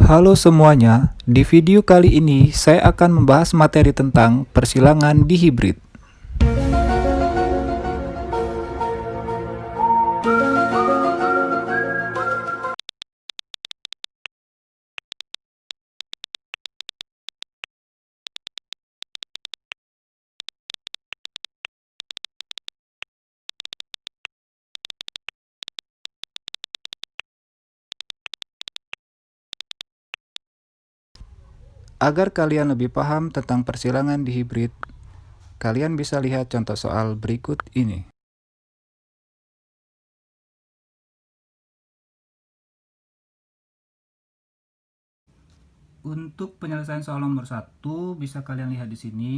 Halo semuanya, di video kali ini saya akan membahas materi tentang persilangan di hibrid. Agar kalian lebih paham tentang persilangan di hibrid, kalian bisa lihat contoh soal berikut ini. Untuk penyelesaian soal nomor 1 bisa kalian lihat di sini.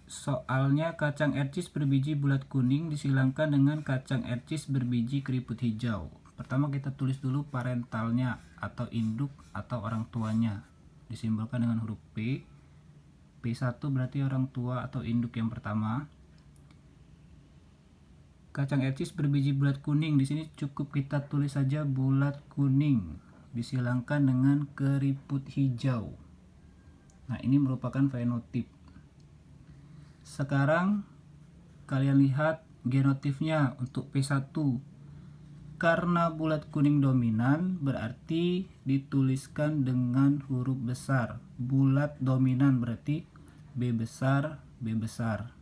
Soalnya kacang ercis berbiji bulat kuning disilangkan dengan kacang ercis berbiji keriput hijau. Pertama kita tulis dulu parentalnya atau induk atau orang tuanya. Disimbolkan dengan huruf P. P1 berarti orang tua atau induk yang pertama. Kacang ercis berbiji bulat kuning, di sini cukup kita tulis saja bulat kuning disilangkan dengan keriput hijau. Nah, ini merupakan fenotip. Sekarang kalian lihat genotipnya untuk P1. Karena bulat kuning dominan berarti dituliskan dengan huruf besar. Bulat dominan berarti B besar, B besar.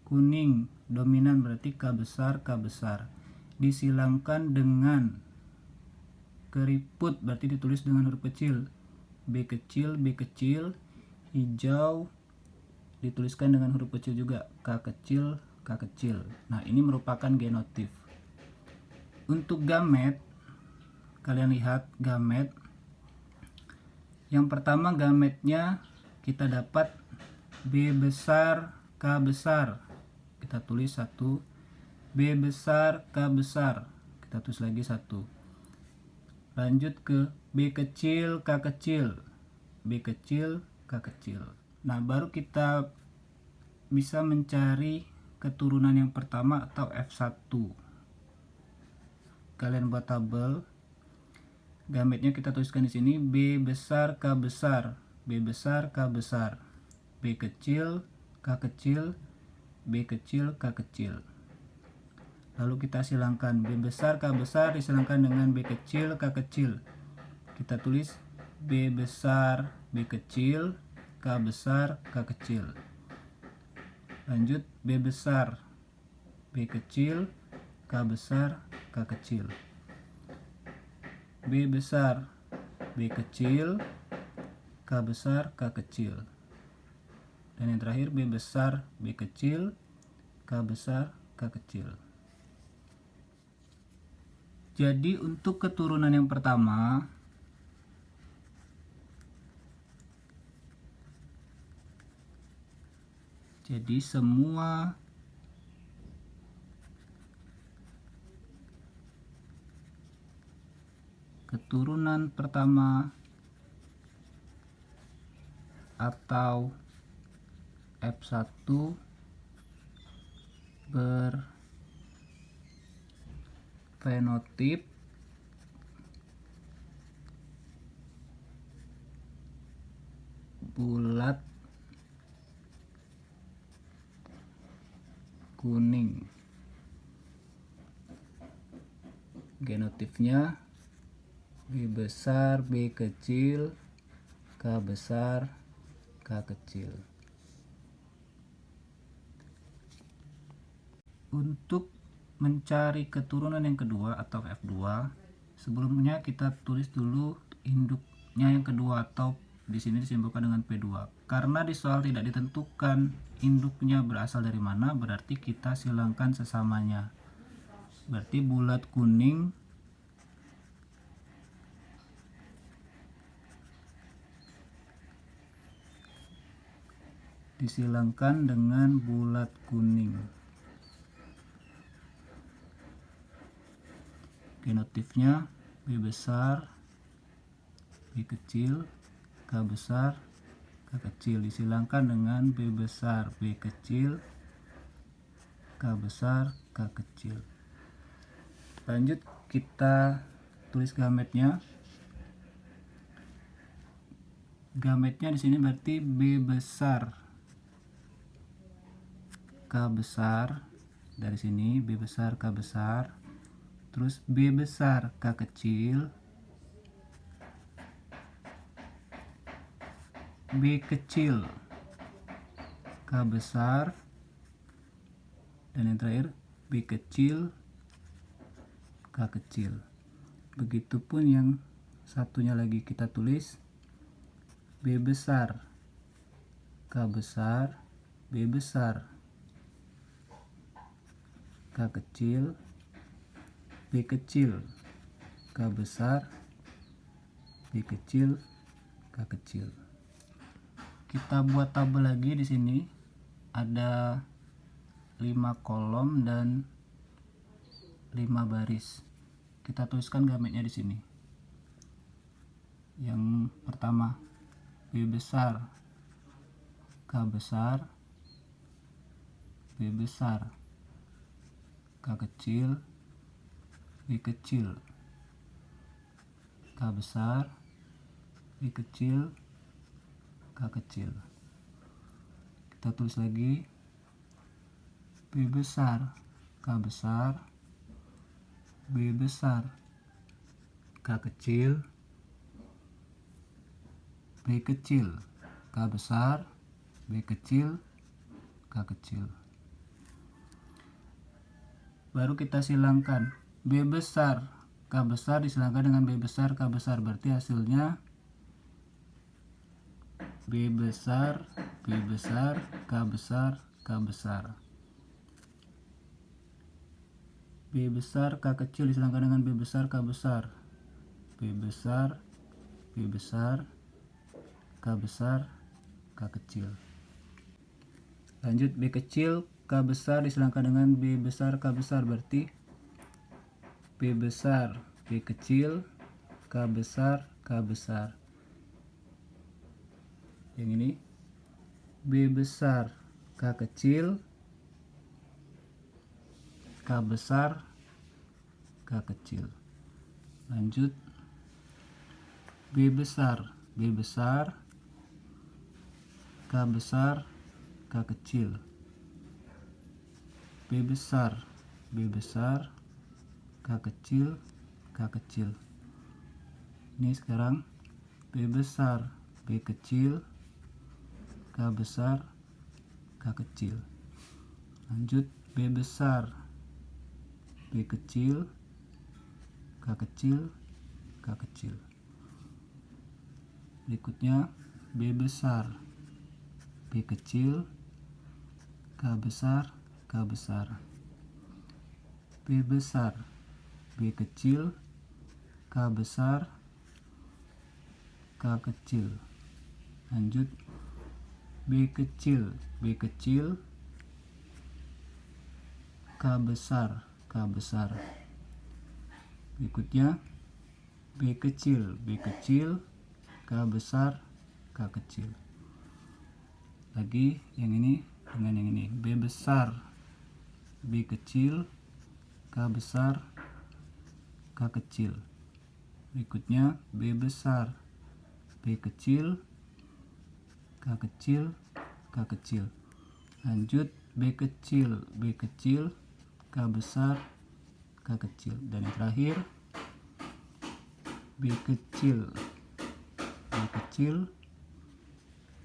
Kuning dominan berarti K besar, K besar. Disilangkan dengan keriput berarti ditulis dengan huruf kecil. B kecil, B kecil. Hijau dituliskan dengan huruf kecil juga, K kecil, K kecil. Nah, ini merupakan genotip. Untuk gamet, kalian lihat gamet. Yang pertama gametnya kita dapat B besar, K besar. Kita tulis 1. B besar, K besar. Kita tulis lagi 1. Lanjut ke B kecil, K kecil. B kecil, K kecil. Nah, baru kita bisa mencari keturunan yang pertama atau F1. Kalian buat tabel. Gametnya kita tuliskan di sini B besar, K besar. B besar, K besar. B kecil, K kecil. B kecil, K kecil. Lalu kita silangkan B besar, K besar disilangkan dengan B kecil, K kecil. Kita tulis B besar, B kecil, K besar, K kecil. Lanjut B besar, B kecil, K besar, K kecil. B besar, B kecil, K besar, K kecil. Dan yang terakhir B besar, B kecil, K besar, K kecil. Jadi untuk keturunan yang pertama, jadi semua keturunan pertama atau F1 berfenotip bulat kuning. Genotipnya B besar, B kecil, K besar, K kecil. Untuk mencari keturunan yang kedua atau F2, sebelumnya kita tulis dulu induknya yang kedua atau di sini disimbolkan dengan P2. Karena di soal tidak ditentukan induknya berasal dari mana, berarti kita silangkan sesamanya. Berarti bulat kuning disilangkan dengan bulat kuning. Genotipnya B besar, B kecil, K besar, K kecil. Disilangkan dengan B besar, B kecil, K besar, K kecil. Lanjut kita tulis gametnya. Gametnya di sini berarti B besar K besar, dari sini B besar K besar, terus B besar K kecil, B kecil K besar, dan yang terakhir B kecil K kecil. Begitupun yang satunya lagi kita tulis B besar K besar, B besar K kecil, B kecil K besar, B kecil K kecil. Kita buat tabel lagi. Di sini ada 5 kolom dan 5 baris. Kita tuliskan gametnya di sini. Yang pertama B besar K besar, B besar K kecil, B kecil K besar, B kecil K kecil. Kita tulis lagi B besar K besar, B besar K kecil, B kecil K besar, B kecil K kecil. Baru kita silangkan B besar K besar disilangkan dengan B besar K besar, berarti hasilnya B besar K besar K besar. B besar K kecil disilangkan dengan B besar K besar, B besar K besar K kecil. Lanjut B kecil K besar disilangkan dengan B besar K besar, berarti B besar B kecil K besar K besar. Yang ini B besar K kecil K besar K kecil. Lanjut B besar K besar K kecil, B besar K kecil K kecil. Ini sekarang B besar B kecil K besar K kecil. Lanjut B besar B kecil K kecil K kecil. Berikutnya B besar B kecil K besar K besar, B besar B kecil K besar K kecil. Lanjut B kecil K besar K besar. Berikutnya B kecil K besar K kecil. Lagi yang ini dengan yang ini, B besar B kecil K besar K kecil. Berikutnya B besar B kecil K kecil K kecil. Lanjut B kecil K besar K kecil. Dan yang terakhir B kecil K kecil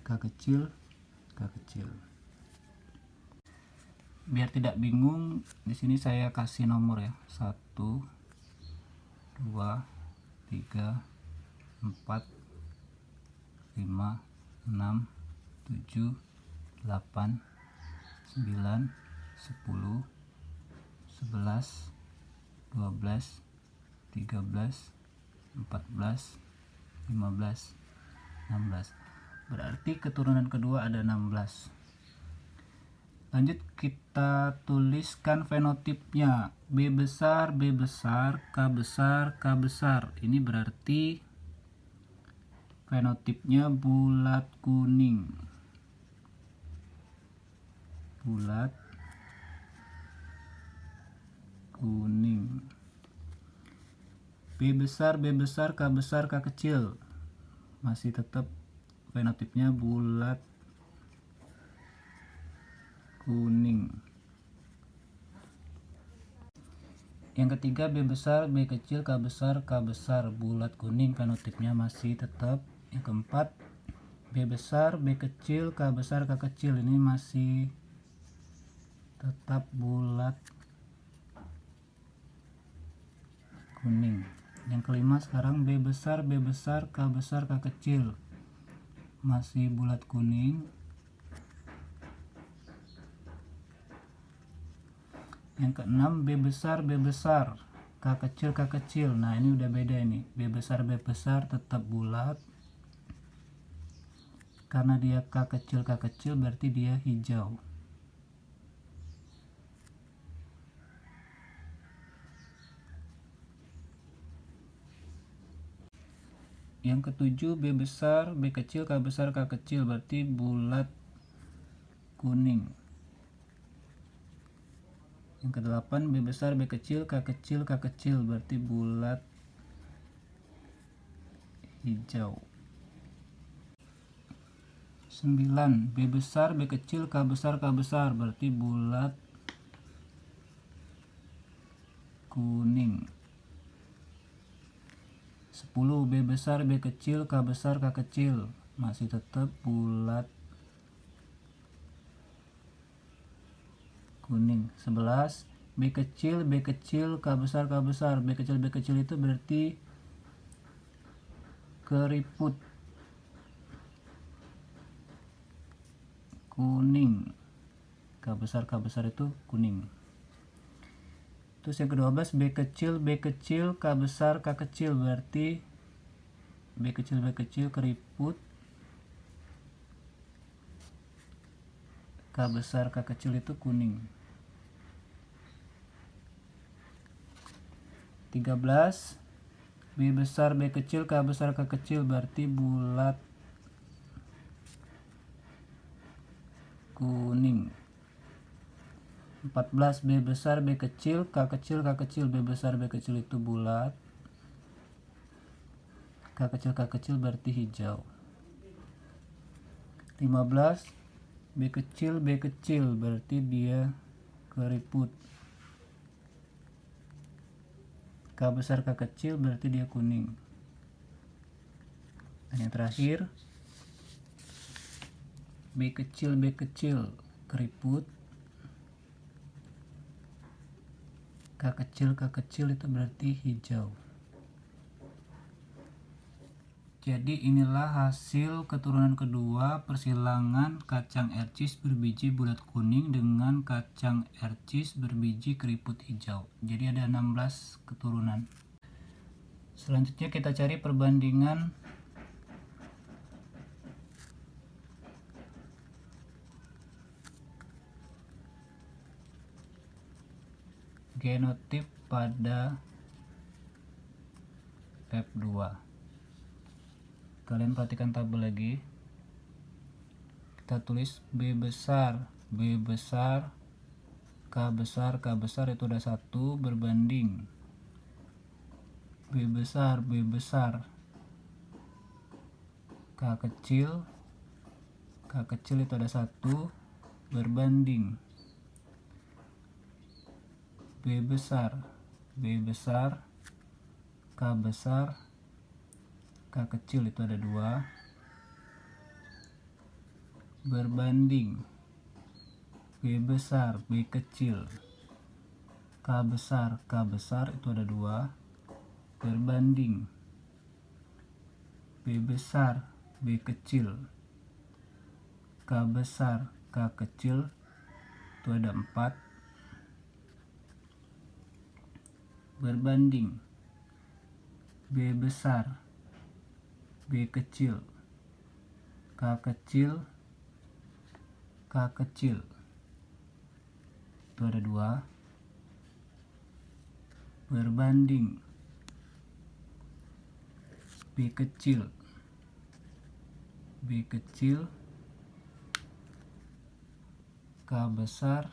K kecil. Biar tidak bingung, di sini saya kasih nomor ya, 1 2 3 4 5 6 7 8 9 10 11 12 13 14 15 16. Berarti keturunan kedua ada 16. Lanjut kita tuliskan fenotipnya. B besar K besar K besar. Ini berarti fenotipnya bulat kuning. Bulat kuning. B besar, B besar, K besar, K kecil. Masih tetap fenotipnya bulat kuning. Yang ketiga B besar, B kecil, K besar, K besar, bulat kuning, fenotipnya masih tetap. Yang keempat B besar, B kecil, K besar, K kecil, ini masih tetap bulat kuning. Yang kelima sekarang B besar, B besar, K besar, K kecil, masih bulat kuning. Yang keenam B besar, B besar, K kecil, K kecil. Nah ini udah beda ini. B besar, B besar tetap bulat. Karena dia K kecil berarti dia hijau. Yang ketujuh B besar, B kecil, K besar, K kecil, berarti bulat kuning. Yang kedelapan B besar, B kecil, K kecil, K kecil, berarti bulat hijau. 9 B besar, B kecil, K besar, K besar, berarti bulat kuning. 10 B besar, B kecil, K besar, K kecil, masih tetap bulat kuning. 11 B kecil, B kecil, K besar, K besar, B kecil itu berarti keriput kuning. K besar itu kuning. Terus yang ke-12 B kecil, K besar, K kecil, berarti B kecil keriput, K besar, K kecil itu kuning. 13 B besar, B kecil, K besar, K kecil, berarti bulat kuning. 14 B besar, B kecil, K kecil, K kecil, B besar, B kecil itu bulat, K kecil berarti hijau. 15 B kecil berarti dia keriput, K besar, K kecil berarti dia kuning. Dan yang terakhir B kecil keriput, K kecil itu berarti hijau. Jadi inilah hasil keturunan kedua persilangan kacang ercis berbiji bulat kuning dengan kacang ercis berbiji keriput hijau. Jadi ada 16 keturunan. Selanjutnya kita cari perbandingan genotip pada F2. Kalian perhatikan tabel lagi. Kita tulis B besar, K besar itu ada 1 berbanding B besar, K kecil itu ada 1 berbanding B besar, K besar, K kecil itu ada 2 berbanding B besar, B kecil, K besar itu ada 2 berbanding B besar, B kecil, K besar, K kecil itu ada 4 berbanding B besar, B kecil, K kecil itu ada 2 berbanding B kecil, K besar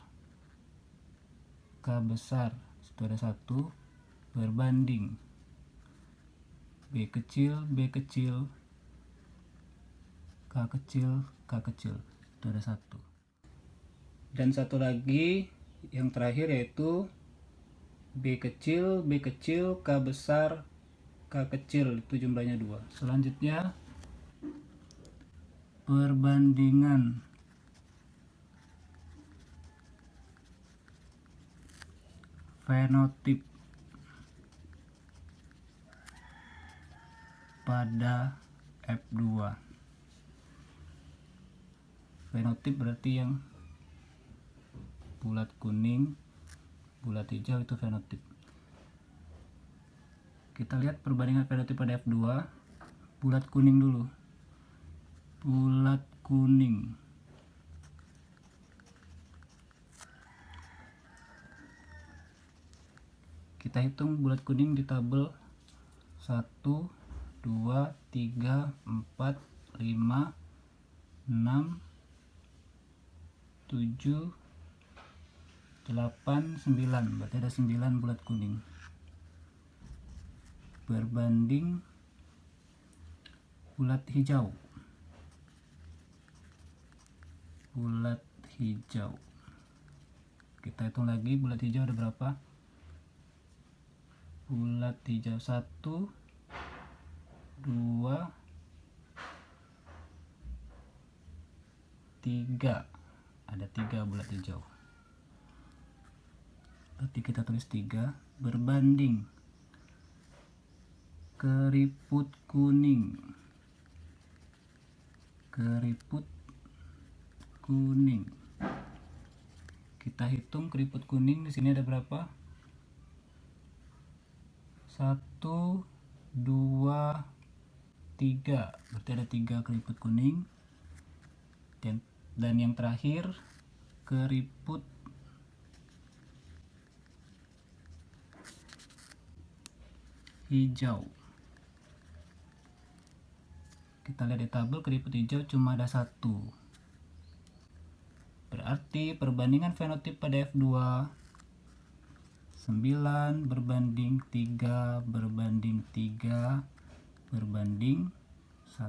itu ada 1 berbanding B kecil, B kecil, K kecil, K kecil. Itu ada 1. Dan satu lagi yang terakhir yaitu B kecil, B kecil, K besar, K kecil. Itu jumlahnya 2. Selanjutnya perbandingan fenotip pada F2. Fenotip berarti yang bulat kuning, bulat hijau itu fenotip. Kita lihat perbandingan fenotip pada F2. Bulat kuning dulu. Bulat kuning. Kita hitung bulat kuning di tabel 1, 2, 3, 4, 5, 6, 7, 8, 9. Berarti ada 9 bulat kuning. Berbanding bulat hijau. Bulat hijau. Kita hitung lagi bulat hijau ada berapa? Bulat hijau 1, 2, 3. Ada 3 bulat hijau. Berarti kita tulis 3. Berbanding keriput kuning. Keriput kuning. Kita hitung keriput kuning di sini ada berapa? 1, 2, 3. Berarti ada 3 keriput kuning. Dan yang terakhir keriput hijau. Kita lihat di tabel keriput hijau cuma ada 1. Berarti perbandingan fenotip pada F2 9 berbanding 3 berbanding 3 berbanding 1.